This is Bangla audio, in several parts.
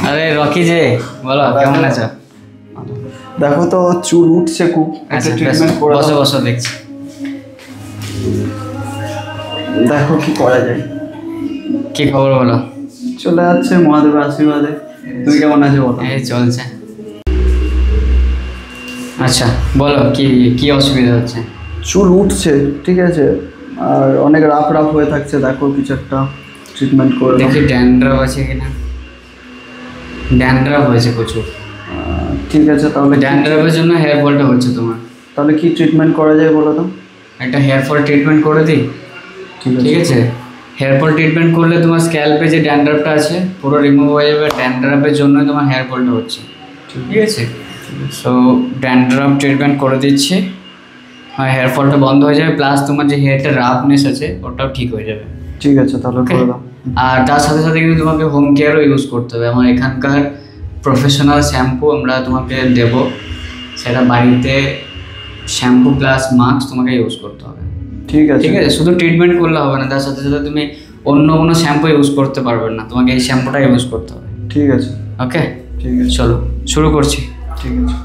আরে রকি যে বলো কেমন আছো? দেখো তো চুল উঠছে খুব। আচ্ছা ট্রিটমেন্ট করে বসো বসো দেখছি। দেখো কি করা যায়। কি খবর বলো? চলে যাচ্ছে মহাদেবের আশীর্বাদে। তুমি কেমন আছো বলো? এই চলছে। আচ্ছা বলো কি কি অসুবিধা হচ্ছে? চুল উঠছে ঠিক আছে, আর অনেক রাফ রাফ হয়ে থাকছে। দেখো কিছু একটা ট্রিটমেন্ট করে দেখি ড্যান্ড্রাফ আছে কিনা। ড্যান্ড্রাফ হয়েছে প্রচুর। ঠিক আছে তাহলে ড্যান্ড্রাফের জন্য হেয়ার ফলটা হচ্ছে তোমার। তাহলে কি ট্রিটমেন্ট করা যায় বলো তো? একটা হেয়ার ফল ট্রিটমেন্ট করে দিই। ঠিক আছে, হেয়ার ফল ট্রিটমেন্ট করলে তোমার স্ক্যাল্পে যে ড্যান্ড্রাফটা আছে পুরো রিমুভ হয়ে যাবে। ড্যান্ড্রাফের জন্যই তোমার হেয়ার ফলটা হচ্ছে। ঠিক আছে, সো ড্যান্ড্রাফ ট্রিটমেন্ট করে দিচ্ছি। হ্যাঁ, হেয়ার ফলটা বন্ধ হয়ে যাবে, প্লাস তোমার যে হেয়ারটা রাফনেস আছে ওটাও ঠিক হয়ে যাবে। ঠিক আছে তাহলে করে দাও। আর তার সাথে সাথে কিন্তু তোমাকে হোম কেয়ারও ইউজ করতে হবে। আমার এখানকার প্রফেশনাল শ্যাম্পু আমরা তোমাকে দেব, সেটা বাড়িতে শ্যাম্পু প্লাস মাস্ক তোমাকে ইউজ করতে হবে। ঠিক আছে ঠিক আছে, শুধু ট্রিটমেন্ট করলে হবে না, তার সাথে সাথে তুমি অন্য কোনো শ্যাম্পু ইউজ করতে পারবে না, তোমাকে এই শ্যাম্পুটা ইউজ করতে হবে। ঠিক আছে ওকে ঠিক আছে চলো শুরু করছি। ঠিক আছে।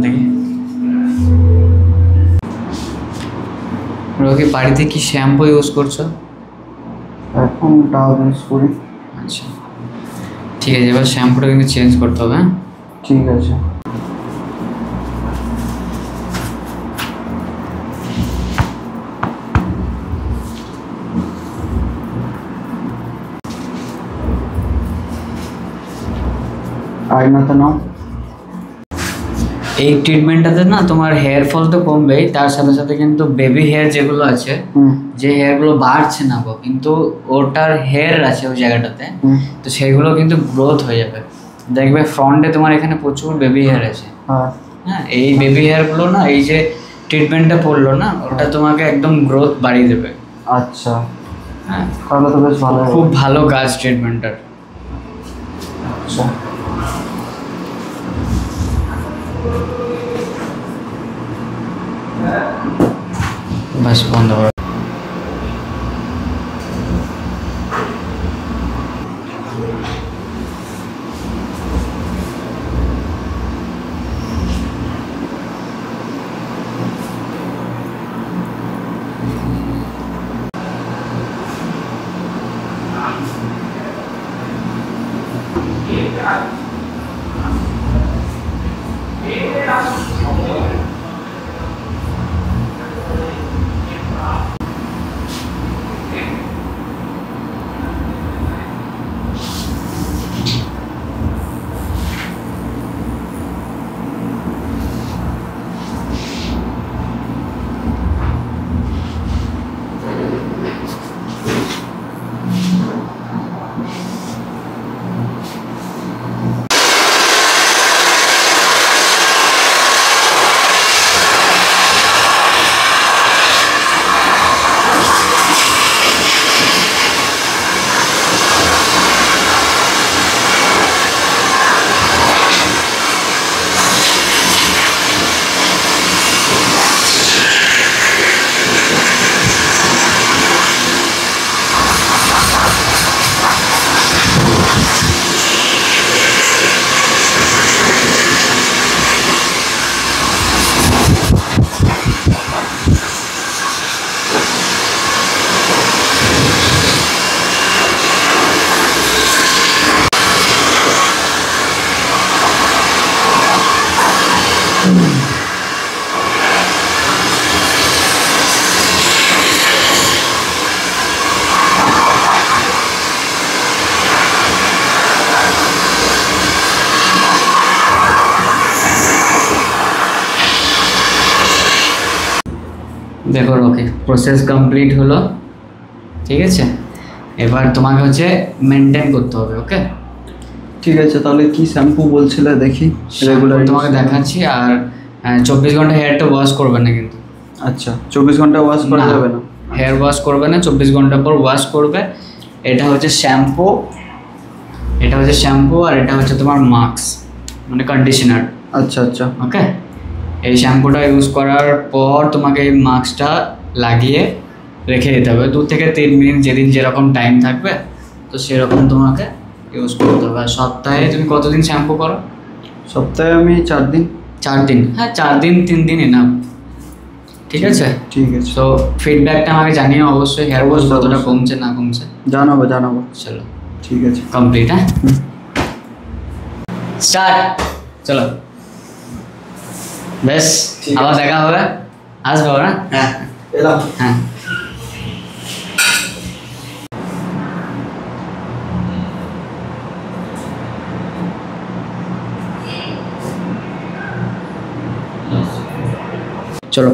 দেখি রকি বাড়িতে কি শ্যাম্পু ইউজ করছো? এখন ডাব ইউজ করি। আচ্ছা ঠিক আছে, এবার শ্যাম্পুটা কিন্তু চেঞ্জ করতে হবে। হ্যাঁ ঠিক আছে। আয়নাতে নাও। এই ট্রিটমেন্টটাতে না তোমার হেয়ার ফল তো কমবেই, তার সাথে সাথে কিন্তু বেবি হেয়ার যেগুলো আছে, যে হেয়ারগুলো বাড়ছে না গো কিন্তু ওটার হেয়ার আছে ওই জায়গাটাতে, তো সেগুলো কিন্তু গ্রোথ হয়ে যাবে। দেখবে ফ্রন্টে তোমার এখানে প্রচুর বেবি হেয়ার আছে। হ্যাঁ, এই বেবি হেয়ারগুলো না এই যে ট্রিটমেন্টটা পড়লো না ওটা তোমাকে একদম গ্রোথ বাড়িয়ে দেবে। আচ্ছা হ্যাঁ তাহলে তো বেশ ভালো, খুব ভালো কাজ ট্রিটমেন্টটার। আচ্ছা বাস বন্ধ করো। দেখো ওকে, প্রসেস কমপ্লিট হলো, ঠিক আছে। এবার তোমাকে হচ্ছে মেনটেন করতে হবে, ওকে। ঠিক আছে, তাহলে কি শ্যাম্পু বলছিলে দেখি রেগুলার তোমাকে দেখাচ্ছি। আর 24 ঘন্টা হেয়ারটা ওয়াশ করবে না কিন্তু। আচ্ছা, 24 ঘন্টা ওয়াশ করা যাবে না? হেয়ার ওয়াশ করবে না, 24 ঘন্টা পর ওয়াশ করবে। এটা হচ্ছে শ্যাম্পু, এটা হচ্ছে শ্যাম্পু, আর এটা হচ্ছে তোমার মাস্ক মানে কন্ডিশনার। আচ্ছা আচ্ছা, ওকে। এই শ্যাম্পুটা ইউজ করার পর তোমাকে এই মাস্কটা লাগিয়ে রেখে দিতে হবে 2 থেকে 3 মিনিট, যেদিন যেরকম টাইম থাকবে তো সেরকম তোমাকে ইউজ করতে হবে। আর সপ্তাহে তুমি কতদিন শ্যাম্পু করো? সপ্তাহে আমি 4 দিন। 4 দিন? হ্যাঁ, 4 দিন 3 দিনই না, ঠিক আছে। ঠিক আছে, সো ফিডব্যাকটা আমাকে জানিও অবশ্যই, হেয়ার ওয়াশ কতটা কমছে না কমছে। জানাবো জানাবো। চলো, ঠিক আছে, কমপ্লিট। হ্যাঁ, স্টার্ট। চলো, বেশ, আবার দেখা হবে, আসবো না? হ্যাঁ এলাম। হ্যাঁ। চলো।